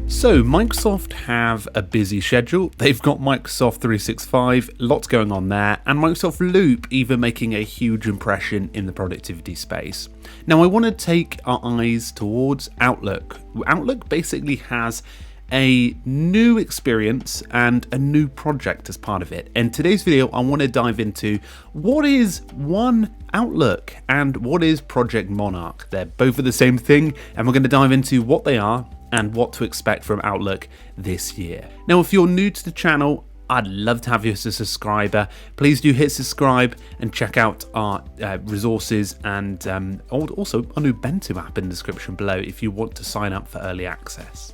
So Microsoft have a busy schedule. They've got Microsoft 365, lots going on there, and Microsoft Loop even making a huge impression in the productivity space. Now I want to take our eyes towards Outlook. Outlook basically has a new experience and a new project as part of it. In today's video, I want to dive into what is One Outlook and what is Project Monarch. They're both the same thing, and we're going to dive into what they are and what to expect from Outlook this year. Now, if you're new to the channel, I'd love to have you as a subscriber. Please do hit subscribe and check out our resources and also our new Bento app in the description below if you want to sign up for early access.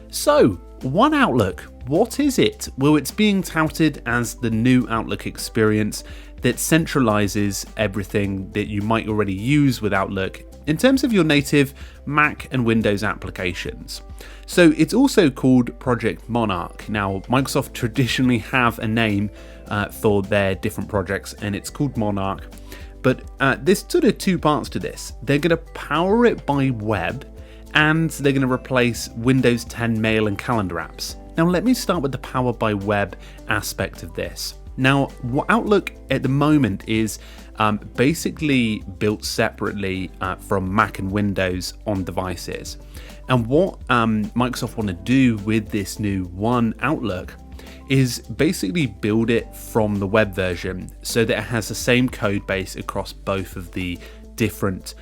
So, One Outlook, what is it? Well, it's being touted as the new Outlook experience that centralizes everything that you might already use with Outlook in terms of your native Mac and Windows applications. So it's also called Project Monarch. Now, Microsoft traditionally have a name for their different projects, and it's called Monarch. But there's sort of two parts to this. They're going to power it by web, and they're going to replace Windows 10 mail and calendar apps. Now, let me start with the power by web aspect of this. Now, Outlook at the moment is basically built separately from Mac and Windows on devices. And what Microsoft want to do with this new One Outlook is basically build it from the web version so that it has the same code base across both of the different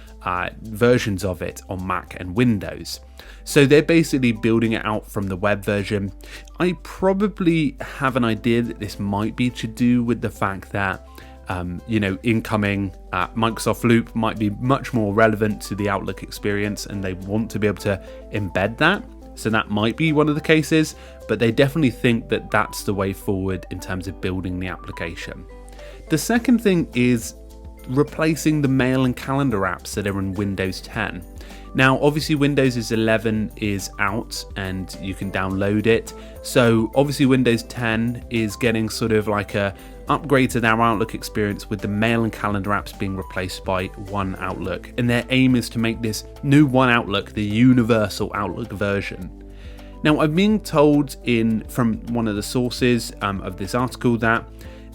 versions of it on Mac and Windows. So they're basically building it out from the web version. I probably have an idea that this might be to do with the fact that incoming Microsoft Loop might be much more relevant to the Outlook experience, and they want to be able to embed that. So that might be one of the cases, but they definitely think that that's the way forward in terms of building the application. The second thing is replacing the mail and calendar apps that are in Windows 10. Now, obviously Windows 11 is out and you can download it. So obviously Windows 10 is getting sort of like a upgrade to their Outlook experience with the mail and calendar apps being replaced by One Outlook. And their aim is to make this new One Outlook the universal Outlook version. Now, I'm being told from one of the sources of this article that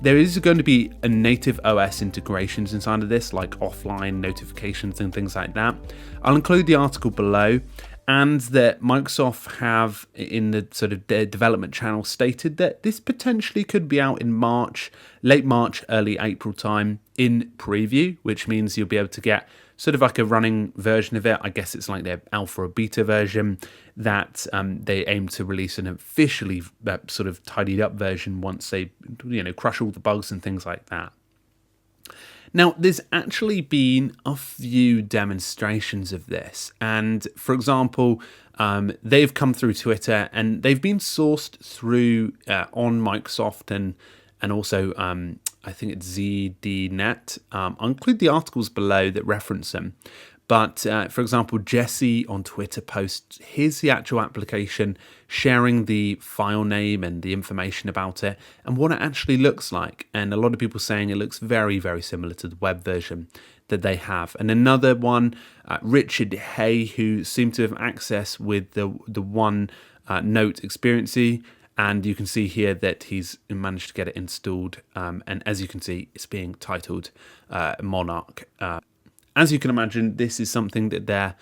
there is going to be a native OS integrations inside of this, like offline notifications and things like that. I'll include the article below, and that Microsoft have in the sort of their development channel stated that this potentially could be out in March, late March, early April time in preview, which means you'll be able to get sort of like a running version of it. I guess it's like their alpha or beta version that they aim to release an officially sort of tidied up version once they crush all the bugs and things like that. Now, there's actually been a few demonstrations of this, and for example, they've come through Twitter and they've been sourced through on Microsoft and also I think it's ZDNet. I'll include the articles below that reference them. But for example, Jesse on Twitter posts, here's the actual application, sharing the file name and the information about it and what it actually looks like. And a lot of people saying it looks very, very similar to the web version that they have. And another one, Richard Hay, who seemed to have access with the One Note experience. And you can see here that he's managed to get it installed. And as you can see, it's being titled Monarch. As you can imagine, this is something that they're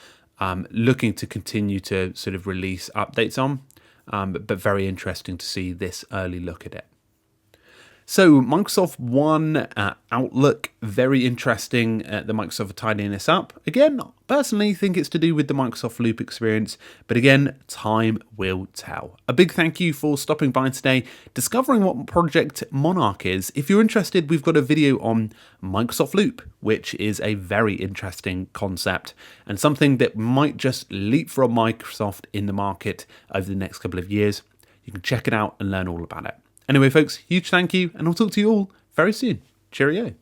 looking to continue to sort of release updates on, but very interesting to see this early look at it. So Microsoft One Outlook, very interesting that Microsoft are tidying this up. Again, personally think it's to do with the Microsoft Loop experience, but again, time will tell. A big thank you for stopping by today, discovering what Project Monarch is. If you're interested, we've got a video on Microsoft Loop, which is a very interesting concept and something that might just leapfrog Microsoft in the market over the next couple of years. You can check it out and learn all about it. Anyway, folks, huge thank you, and I'll talk to you all very soon. Cheerio.